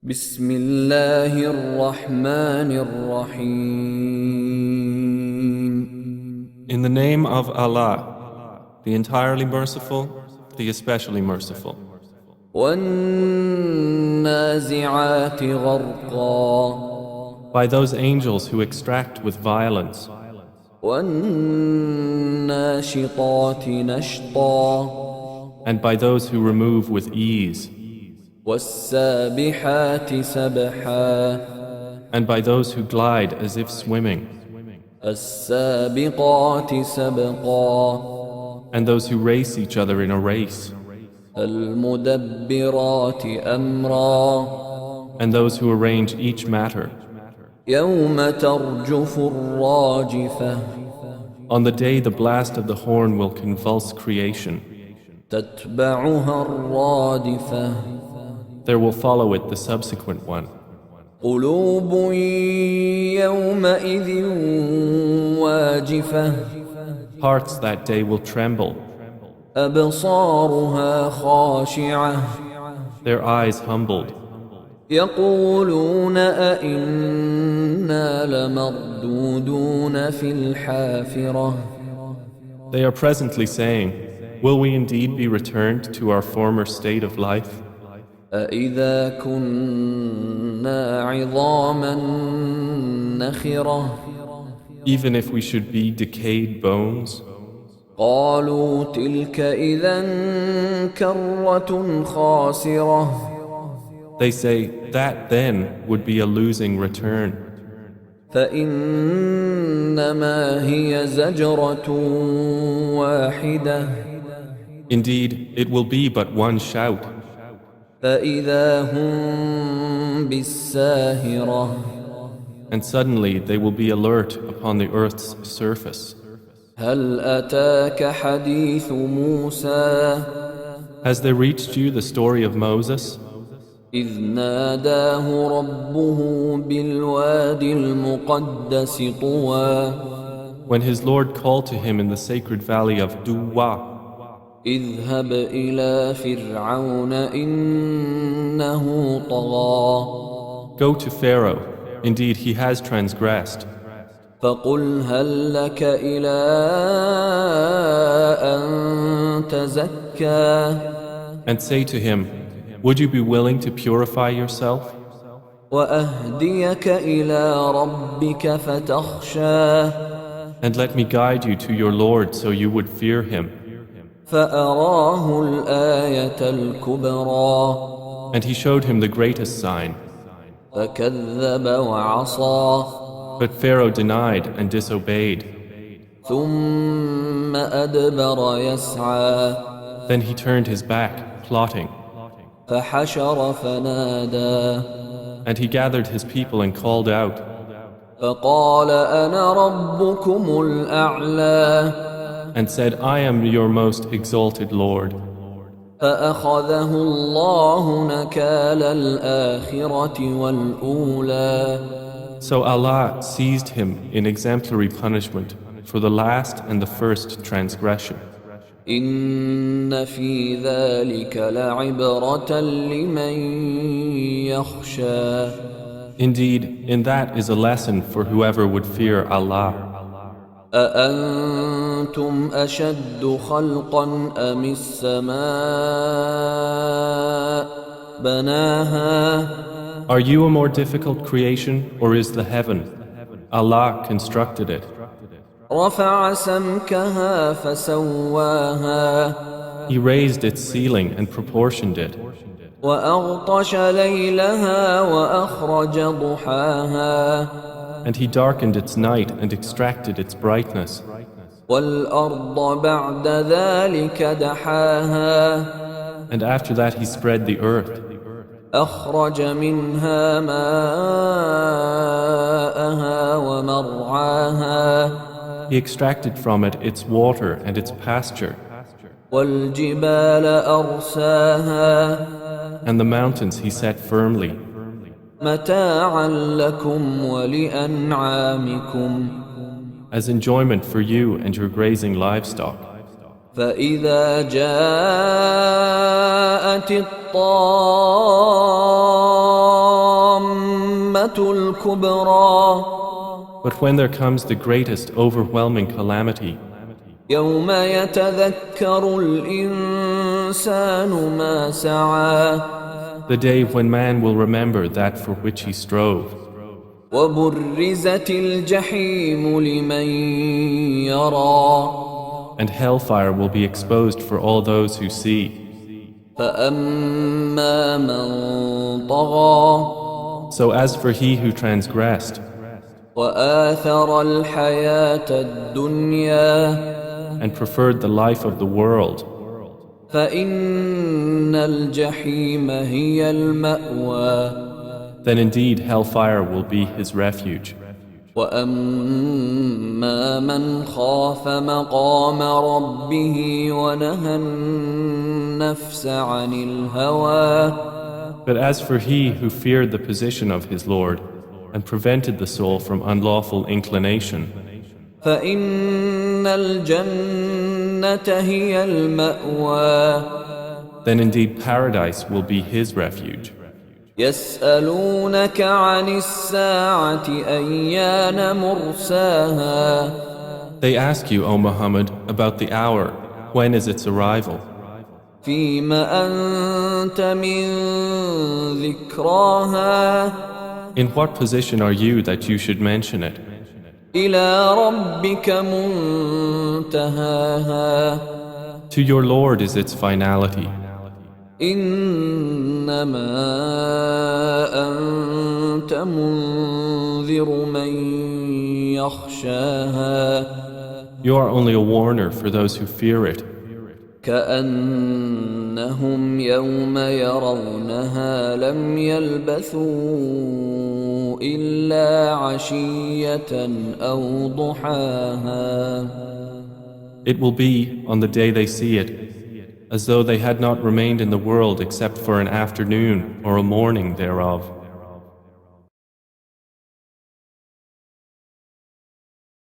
بسم الله الرحمن الرحيم. In the name of Allah, the entirely merciful, the especially merciful. والنازعات غرقا By those angels who extract with violence, والناشطات نشطا and by those who remove with ease, والسابحات سبحا and by those who glide as if swimming, السابقات سبقا and those who race each other in a race, المدبرات أمرا and those who arrange each matter. يوم ترجف الراجفة On the day the blast of the horn will convulse creation, تتبعها الرادفة there will follow it the subsequent one. قلوب يومئذ واجفة Hearts that day will tremble, أبصارها خاشعة their eyes humbled. يقولون أئنا لمردودون في الحافرة They are presently saying, will we indeed be returned to our former state of life? أإذا كنا عظاما نخرة Even if we should be decayed bones? قالوا تلك إذا كرة خاسرة They say, that then would be a losing return. فإنما هي زجرة واحدة Indeed, it will be but one shout, فإذا هم بالساهرة and suddenly they will be alert upon the earth's surface. هل أتاك حديث موسى Has there reached you the story of Moses, إذ ناداه ربه بالوادي المقدس طوى when his Lord called to him in the sacred valley of Duwa, اذهب إلى فرعون إنه طغى go to Pharaoh, indeed he has transgressed, فقل هل لك إلى أن تزكى and say to him, would you be willing to purify yourself, وأهديك إلى ربك فتخشى and let me guide you to your Lord so you would fear him? فأراه الآية الكبرى And he showed him the greatest sign. فكذب وعصى But Pharaoh denied and disobeyed. ثم أدبر يسعى Then he turned his back, plotting, فحشر فنادى and he gathered his people and called out, فقال أنا ربكم الأعلى and said, I am your most exalted Lord. فأخذه الله نكال الآخرة والأولى So Allah seized him in exemplary punishment for the last and the first transgression. إن في ذلك لعبرة لمن يخشى Indeed, in that is a lesson for whoever would fear Allah. أأنتم أشد خلقا أم السماء بناها Are you a more difficult creation, or is the heaven? Allah constructed it. رفع سمكها فسواها He raised its ceiling and proportioned it. وأغطش ليلها وأخرج ضحاها And he darkened its night and extracted its brightness. والأرض بعد ذلك دحاها And after that he spread the earth. أخرج منها ماءها ومرعاها He extracted from it its water and its pasture. والجبال أرساها And the mountains he set firmly, متاعا لكم ولأنعامكم as enjoyment for you and your grazing livestock. فإذا جاءت الطامة الطامة الكبرى But when there comes the greatest overwhelming calamity, يوم يتذكر الإنسان ما سعى the day when man will remember that for which he strove, وبرزت الجحيم لمن يرى and hellfire will be exposed for all those who see. فأما من طغى So as for he who transgressed وآثر الحياة الدنيا and preferred the life of the world, فإن الجحيم هي المأوى then indeed hellfire will be his refuge. وأما من خاف مقام ربه ونهى النفس عن الهوى But as for he who feared the position of his Lord and prevented the soul from unlawful inclination, فإن الجنة هي المأوى then indeed paradise will be his refuge. يسألونك عن الساعة أيان مرساها They ask you, O Muhammad, about the hour, when is its arrival? فيم أنت من ذكراها In what position are you that you should mention it? إلى ربك منتهاها To your Lord is its finality. إنما أنت منذر من يخشاها You are only a warner for those who fear it. كأنهم يوم يرونها لم يلبثوا إلا عشية أو ضحاها It will be, on the day they see it, as though they had not remained in the world except for an afternoon or a morning thereof.